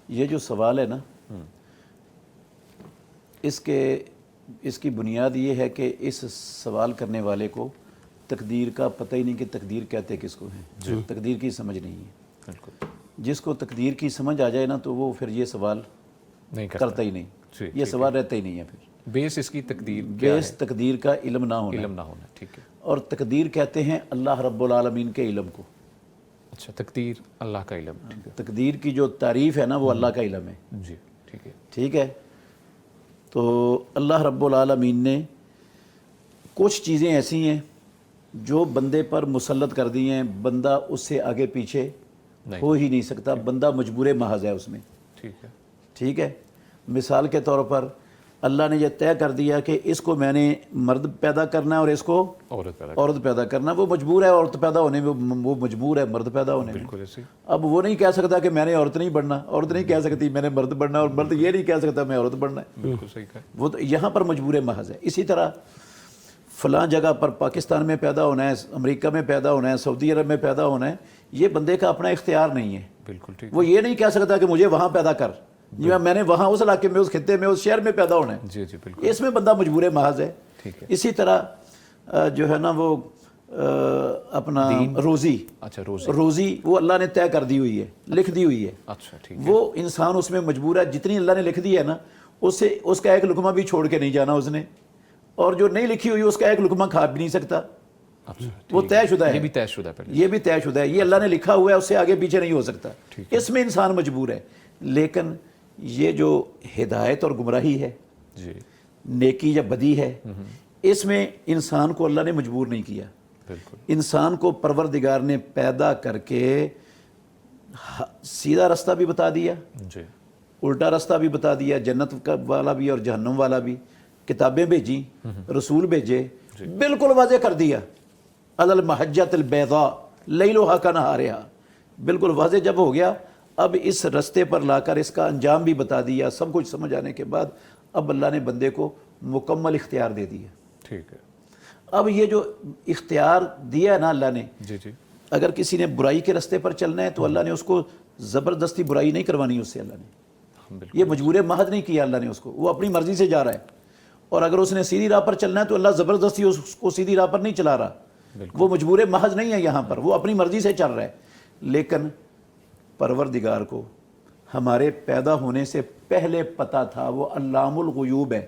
یہ جو سوال ہے نا، اس کی بنیاد یہ ہے کہ اس سوال کرنے والے کو تقدیر کا پتہ ہی نہیں کہ تقدیر کہتے کس کو ہیں، تقدیر کی سمجھ نہیں ہے۔ بالکل، جس کو تقدیر کی سمجھ آ جائے نا تو وہ پھر یہ سوال نہیں کرتا ہی نہیں، یہ سوال رہتا ہی نہیں ہے۔ پھر بیس اس کی تقدیر کیا ہے؟ بیس تقدیر کا علم نہ ہونا، علم نہ ہونا، ٹھیک ہے۔ اور تقدیر کہتے ہیں اللہ رب العالمین کے علم کو۔ اچھا، تقدیر اللہ کا علم، ٹھیک ہے۔ تقدیر کی جو تعریف ہے نا وہ اللہ کا علم ہے، جی ٹھیک ہے۔ ٹھیک ہے۔ تو اللہ رب العالمین نے کچھ چیزیں ایسی ہیں جو بندے پر مسلط کر دی ہیں، بندہ اس سے آگے پیچھے ہو ہی نہیں سکتا، بندہ مجبور محض ہے اس میں، ٹھیک ہے۔ ٹھیک ہے۔ مثال کے طور پر اللہ نے یہ طے کر دیا کہ اس کو میں نے مرد پیدا کرنا ہے اور اس کو عورت پیدا کرنا ہے، وہ مجبور ہے عورت پیدا ہونے میں، وہ مجبور ہے مرد پیدا ہونے میں۔ بالکل ایسے ہی۔ اب وہ نہیں کہہ سکتا کہ میں نے عورت نہیں بننا، عورت نہیں کہہ سکتی میں نے مرد بننا، اور مرد یہ نہیں کہہ سکتا میں عورت بننا ہے۔ بالکل صحیح کہا۔ وہ تو یہاں پر مجبور محض ہے۔ اسی طرح فلاں جگہ پر پاکستان میں پیدا ہونا ہے، امریکہ میں پیدا ہونا ہے، سعودی عرب میں پیدا ہونا ہے، یہ بندے کا اپنا اختیار نہیں ہے۔ بالکل ٹھیک۔ وہ یہ نہیں کہہ سکتا کہ مجھے وہاں پیدا کر، میں نے وہاں اس علاقے میں، اس خطے میں، اس شہر میں پیدا ہونا ہے۔ جی جی بالکل، اس میں بندہ مجبور محض ہے۔ ٹھیک ہے۔ اسی طرح جو ہے نا وہ اپنا روزی، اچھا روزی وہ اللہ نے طے کر دی ہوئی ہے، لکھ دی ہوئی ہے۔ اچھا ٹھیک ہے۔ وہ انسان اس میں مجبور ہے، جتنی اللہ نے لکھ دی ہے نا اس کا ایک لقمہ بھی چھوڑ کے نہیں جانا اس نے، اور جو نہیں لکھی ہوئی اس کا ایک لقمہ کھا بھی نہیں سکتا۔ وہ طے شدہ ہے، یہ بھی طے شدہ ہے پہلے، یہ بھی طے شدہ ہے، یہ اللہ نے لکھا ہوا ہے، اس سے آگے پیچھے نہیں ہو سکتا۔ اس میں انسان مجبور ہے۔ لیکن یہ جو ہدایت اور گمراہی ہے، جی نیکی یا بدی ہے، اس میں انسان کو اللہ نے مجبور نہیں کیا۔ بالکل، انسان کو پروردگار نے پیدا کر کے سیدھا رستہ بھی بتا دیا، جی الٹا رستہ بھی بتا دیا، جنت والا بھی اور جہنم والا بھی، کتابیں بھیجی، رسول بھیجے، بالکل واضح کر دیا۔ علی المحجۃ البیضاء لیلھا کنہارھا، بالکل واضح جب ہو گیا، اب اس رستے پر لا کر اس کا انجام بھی بتا دیا، سب کچھ سمجھ آنے کے بعد اب اللہ نے بندے کو مکمل اختیار دے دیا۔ ٹھیک ہے۔ اب یہ جو اختیار دیا ہے نا اللہ نے، جی جی اگر کسی نے برائی کے رستے پر چلنا ہے تو اللہ نے اس کو زبردستی برائی نہیں کروانی اس سے، اللہ نے بالکل، یہ مجبور محض نہیں کیا اللہ نے اس کو، وہ اپنی مرضی سے جا رہا ہے۔ اور اگر اس نے سیدھی راہ پر چلنا ہے تو اللہ زبردستی اس کو سیدھی راہ پر نہیں چلا رہا، وہ مجبور محض نہیں ہے یہاں پر، وہ اپنی مرضی سے چل رہا ہے۔ لیکن پروردگار کو ہمارے پیدا ہونے سے پہلے پتہ تھا، وہ علام الغیوب ہے،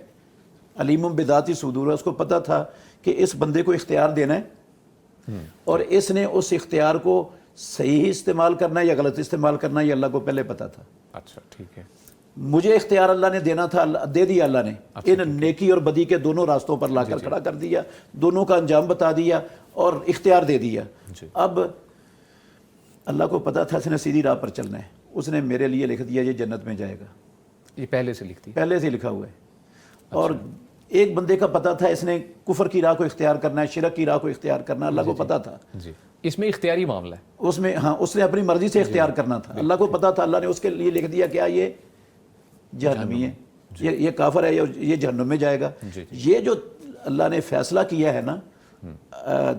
علیم بذات الصدور، اس کو پتہ تھا کہ اس بندے کو اختیار دینا ہے، اور اس نے اس اختیار کو صحیح استعمال کرنا ہے یا غلط استعمال کرنا ہے، یہ اللہ کو پہلے پتہ تھا۔ اچھا ٹھیک ہے۔ مجھے اختیار اللہ نے دینا تھا، دے دیا اللہ نے، ان نیکی اور بدی کے دونوں راستوں پر لا کر کھڑا کر دیا، دونوں کا انجام بتا دیا اور اختیار دے دیا۔ اب اللہ کو پتا تھا اس نے سیدھی راہ پر چلنا ہے، اس نے میرے لیے لکھ دیا یہ جنت میں جائے گا، یہ پہلے سے لکھتی، پہلے سے لکھا ہوا ہے۔ اور ایک بندے کا پتا تھا اس نے کفر کی راہ کو اختیار کرنا ہے، شرک کی راہ کو اختیار کرنا ہے، اللہ کو پتا تھا۔ جی اس میں اختیاری معاملہ ہے، اس میں ہاں اس نے اپنی مرضی سے اختیار کرنا تھا، اللہ کو پتا تھا، اللہ نے اس کے لیے لکھ دیا کیا یہ جہنمی ہے، یہ کافر ہے، یہ جہنم میں جائے گا۔ یہ جو اللہ نے فیصلہ کیا ہے نا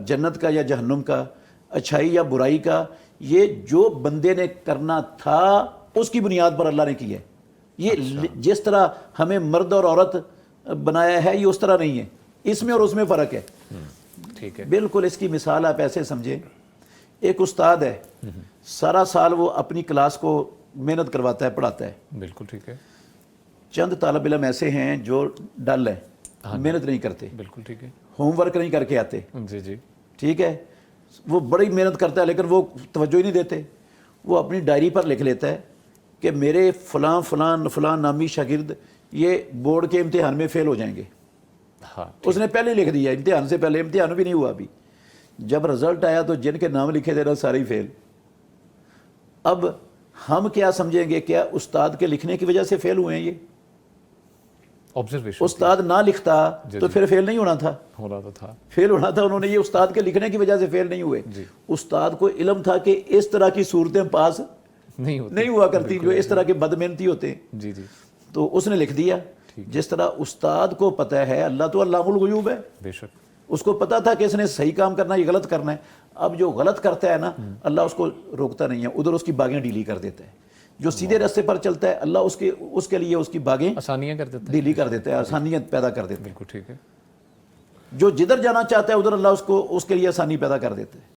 جنت کا یا جہنم کا، اچھائی یا برائی کا، یہ جو بندے نے کرنا تھا اس کی بنیاد پر اللہ نے کیا ہے۔ یہ جس طرح ہمیں مرد اور عورت بنایا ہے یہ اس طرح نہیں ہے، اس میں اور اس میں فرق ہے۔ ٹھیک ہے، بالکل اس کی مثال آپ ایسے سمجھیں، ایک استاد ہے، سارا سال وہ اپنی کلاس کو محنت کرواتا ہے، پڑھاتا ہے، بالکل ٹھیک ہے، چند طالب علم ایسے ہیں جو ڈل ہیں، محنت نہیں کرتے، بالکل ٹھیک ہے، ہوم ورک نہیں کر کے آتے، جی جی ٹھیک ہے، وہ بڑی محنت کرتا ہے لیکن وہ توجہ ہی نہیں دیتے، وہ اپنی ڈائری پر لکھ لیتا ہے کہ میرے فلاں فلاں فلاں نامی شاگرد یہ بورڈ کے امتحان میں فیل ہو جائیں گے۔ ہاں اس نے پہلے لکھ دیا، امتحان سے پہلے، امتحان بھی نہیں ہوا ابھی، جب رزلٹ آیا تو جن کے نام لکھے تھے نا سارے ہی فیل۔ اب ہم کیا سمجھیں گے، کیا استاد کے لکھنے کی وجہ سے فیل ہوئے ہیں یہ؟ آبزرویشن استاد نہ لکھتا تو پھر فیل نہیں ہونا تھا، ہو رہا تھا، فیل ہونا تھا، انہوں نے یہ استاد کے لکھنے کی وجہ سے فیل نہیں ہوئے۔ استاد کو علم تھا کہ اس طرح کی صورتیں پاس نہیں ہوا کرتی جو اس طرح کے بد محنتی ہوتے ہیں، جی جی، تو اس نے لکھ دیا۔ جس طرح استاد کو پتہ ہے، اللہ تو علام الغیوب ہے، بے شک، اس کو پتا تھا کہ اس نے صحیح کام کرنا ہے، یہ غلط کرنا ہے۔ اب جو غلط کرتا ہے نا اللہ اس کو روکتا نہیں ہے، ادھر اس کی باغیں ڈیلی کر دیتا ہے۔ جو سیدھے راستے پر چلتا ہے اللہ اس کے لیے اس کی باغیں آسانیاں کر دیتے ہیں. ڈھیلی کر دیتا ہے, آسانیت پیدا کر دیتا ہے. بالکل ٹھیک ہے. جو جدھر جانا چاہتا ہے ادھر اللہ اس کے لیے آسانی پیدا کر دیتا ہے.